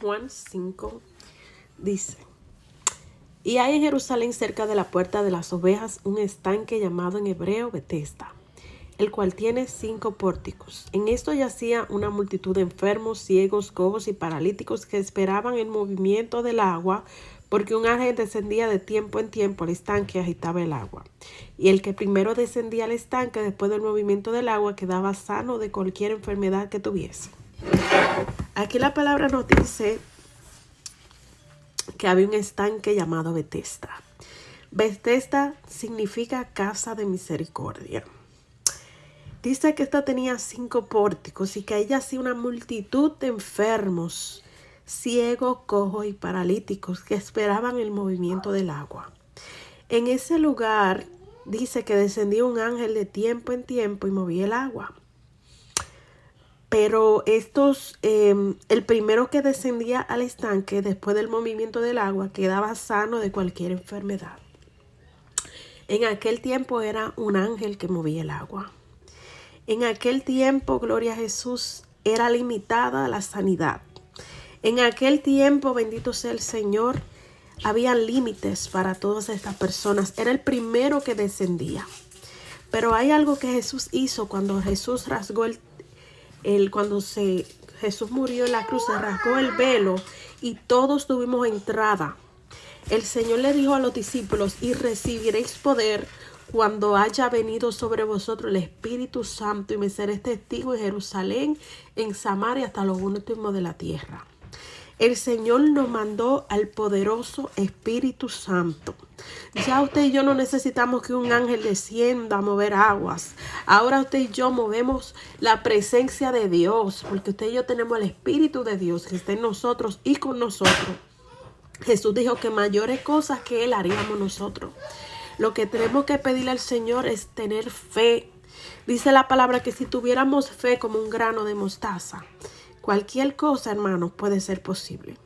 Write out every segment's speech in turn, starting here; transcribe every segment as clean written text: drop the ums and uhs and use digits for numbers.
Juan 5 dice: y hay en Jerusalén, cerca de la puerta de las ovejas, un estanque llamado en hebreo Betesda, el cual tiene 5 pórticos. En esto yacía una multitud de enfermos, ciegos, cojos y paralíticos que esperaban el movimiento del agua, porque un ángel descendía de tiempo en tiempo al estanque y agitaba el agua. Y el que primero descendía al estanque después del movimiento del agua quedaba sano de cualquier enfermedad que tuviese. Aquí la palabra nos dice que había un estanque llamado Betesda. Betesda significa casa de misericordia. Dice que esta tenía 5 pórticos y que ahí yacía una multitud de enfermos, ciegos, cojos y paralíticos que esperaban el movimiento del agua. En ese lugar dice que descendía un ángel de tiempo en tiempo y movía el agua. Pero el primero que descendía al estanque después del movimiento del agua quedaba sano de cualquier enfermedad. En aquel tiempo era un ángel que movía el agua. En aquel tiempo, gloria a Jesús, era limitada la sanidad. En aquel tiempo, bendito sea el Señor, había límites para todas estas personas. Era el primero que descendía. Pero hay algo que Jesús hizo cuando Jesús rasgó Jesús murió en la cruz, se rasgó el velo y todos tuvimos entrada. El Señor le dijo a los discípulos: y recibiréis poder cuando haya venido sobre vosotros el Espíritu Santo, y me seréis testigos en Jerusalén, en Samaria, hasta los últimos de la tierra. El Señor nos mandó al poderoso Espíritu Santo. Ya usted y yo no necesitamos que un ángel descienda a mover aguas. Ahora usted y yo movemos la presencia de Dios, porque usted y yo tenemos el Espíritu de Dios que está en nosotros y con nosotros. Jesús dijo que mayores cosas que Él haríamos nosotros. Lo que tenemos que pedirle al Señor es tener fe. Dice la palabra que si tuviéramos fe como un grano de mostaza, cualquier cosa, hermanos, puede ser posible.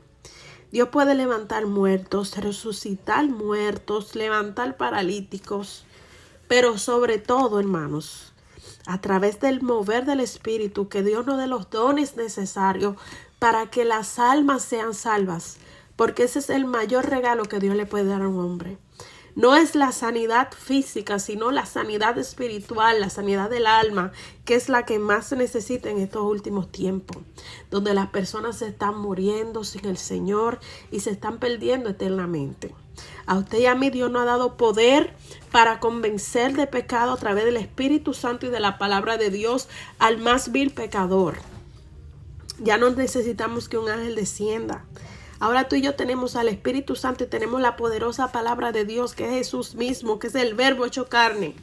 Dios puede levantar muertos, resucitar muertos, levantar paralíticos, pero sobre todo, hermanos, a través del mover del Espíritu, que Dios nos dé los dones necesarios para que las almas sean salvas, porque ese es el mayor regalo que Dios le puede dar a un hombre. No es la sanidad física, sino la sanidad espiritual, la sanidad del alma, que es la que más se necesita en estos últimos tiempos, donde las personas se están muriendo sin el Señor y se están perdiendo eternamente. A usted y a mí Dios nos ha dado poder para convencer de pecado a través del Espíritu Santo y de la palabra de Dios al más vil pecador. Ya no necesitamos que un ángel descienda. Ahora tú y yo tenemos al Espíritu Santo y tenemos la poderosa palabra de Dios, que es Jesús mismo, que es el Verbo hecho carne.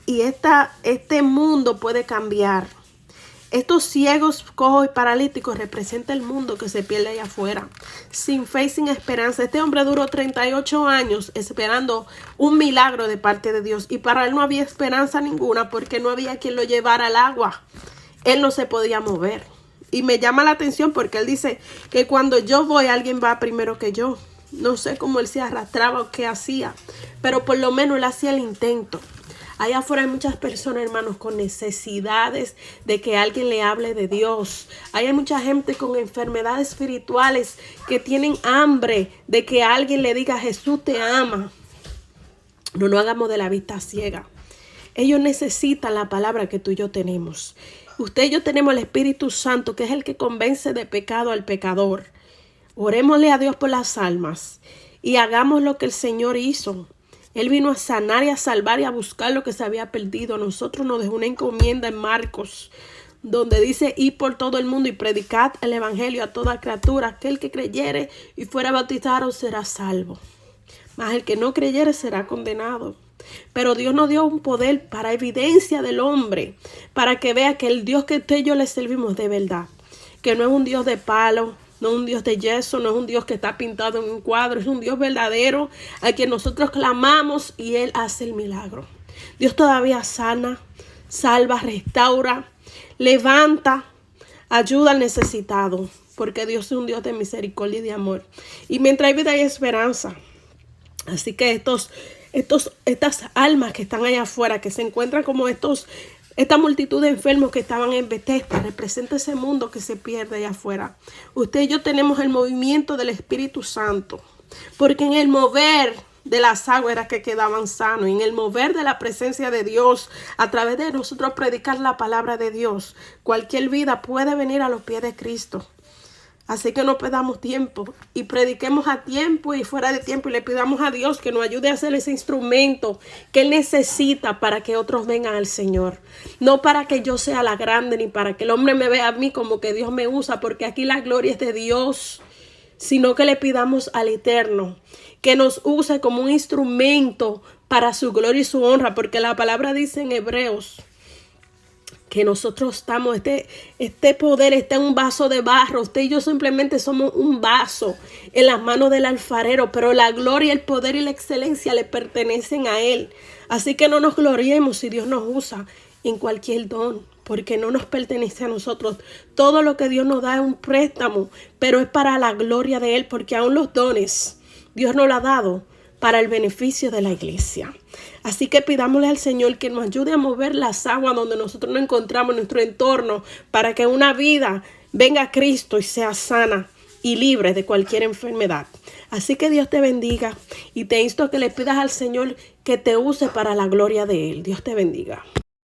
Y este mundo puede cambiar. Estos ciegos, cojos y paralíticos representan el mundo que se pierde allá afuera, sin fe y sin esperanza. Este hombre duró 38 años esperando un milagro de parte de Dios, y para él no había esperanza ninguna porque no había quien lo llevara al agua. Él no se podía mover. Y me llama la atención porque él dice que cuando yo voy, alguien va primero que yo. No sé cómo él se arrastraba o qué hacía, pero por lo menos él hacía el intento. Allá afuera hay muchas personas, hermanos, con necesidades de que alguien le hable de Dios. Hay mucha gente con enfermedades espirituales que tienen hambre de que alguien le diga: Jesús te ama. No nos hagamos de la vista ciega. Ellos necesitan la palabra que tú y yo tenemos. Usted y yo tenemos el Espíritu Santo, que es el que convence de pecado al pecador. Orémosle a Dios por las almas y hagamos lo que el Señor hizo. Él vino a sanar y a salvar y a buscar lo que se había perdido. A nosotros nos dejó una encomienda en Marcos, donde dice: id por todo el mundo y predicad el evangelio a toda criatura. Aquel que creyere y fuera bautizado será salvo, mas el que no creyere será condenado. Pero Dios nos dio un poder para evidencia del hombre, para que vea que el Dios que usted y yo le servimos de verdad, que no es un Dios de palo, no es un Dios de yeso, no es un Dios que está pintado en un cuadro, es un Dios verdadero a quien nosotros clamamos y Él hace el milagro. Dios todavía sana, salva, restaura, levanta, ayuda al necesitado, porque Dios es un Dios de misericordia y de amor. Y mientras hay vida hay esperanza. Así que estas almas que están allá afuera, que se encuentran como estos Esta multitud de enfermos que estaban en Bethesda representa ese mundo que se pierde allá afuera. Usted y yo tenemos el movimiento del Espíritu Santo, porque en el mover de las aguas era que quedaban sanos, y en el mover de la presencia de Dios, a través de nosotros predicar la palabra de Dios, cualquier vida puede venir a los pies de Cristo. Así que no perdamos tiempo y prediquemos a tiempo y fuera de tiempo y le pidamos a Dios que nos ayude a hacer ese instrumento que Él necesita para que otros vengan al Señor. No para que yo sea la grande ni para que el hombre me vea a mí como que Dios me usa, porque aquí la gloria es de Dios, sino que le pidamos al Eterno que nos use como un instrumento para su gloria y su honra, porque la palabra dice en Hebreos que nosotros estamos, este poder está en un vaso de barro. Usted y yo simplemente somos un vaso en las manos del alfarero, pero la gloria, el poder y la excelencia le pertenecen a Él. Así que no nos gloriemos si Dios nos usa en cualquier don, porque no nos pertenece a nosotros. Todo lo que Dios nos da es un préstamo, pero es para la gloria de Él, porque aún los dones Dios nos lo ha dado para el beneficio de la iglesia. Así que pidámosle al Señor que nos ayude a mover las aguas donde nosotros nos encontramos en nuestro entorno, para que una vida venga a Cristo y sea sana y libre de cualquier enfermedad. Así que Dios te bendiga y te insto a que le pidas al Señor que te use para la gloria de Él. Dios te bendiga.